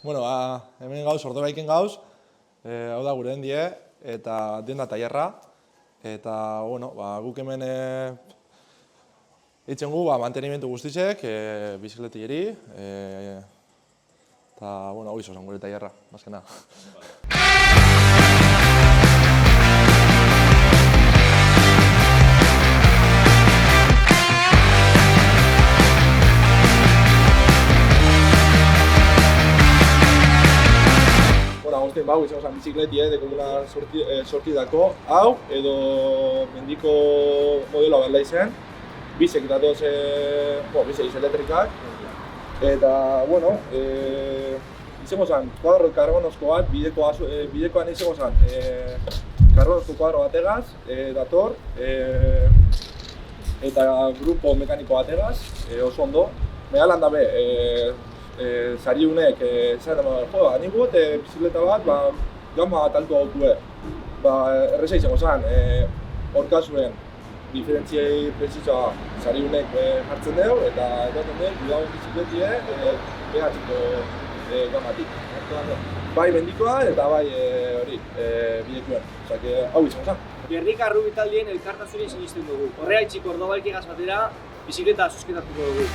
Bueno, hemen gauz, Ordobaiken gauz, hau da gure hendie, eta denda tailerra. Eta, bueno, guk hemen eitzen gu mantenimentu guztitzek, bizikletilleri, eta, bueno, hau izan gure tailerra, bazkena. Agustin, hau izango zen bizikletia, dekomuna sortidako, hau edo mendiko modeloa behar izen, bizek datoz, bizek elektrikak, eta, bueno, izango zen kuadro karbonozko bat, bidekoan izango zen karbonozko kuadro bategaz, dator, eta grupo mekaniko bategaz, oso ondo, mehalan dabe, sari honek esan da, nik gut bizikleta bat gama bat altu gautue. Erreza izango zen, orkazuen diferentziei prezizua sari honek jartzen dugu eta edaten dugu gudauen bizikletie behatzeko gamatik. Bai mendikoa eta bai bidekuen, hau izango zen. Gernika Rubitaldien elkartasunen sinisten dugu. Horregaitzik Ordobaikegaz batera bizikleta zuzketatuko dugu.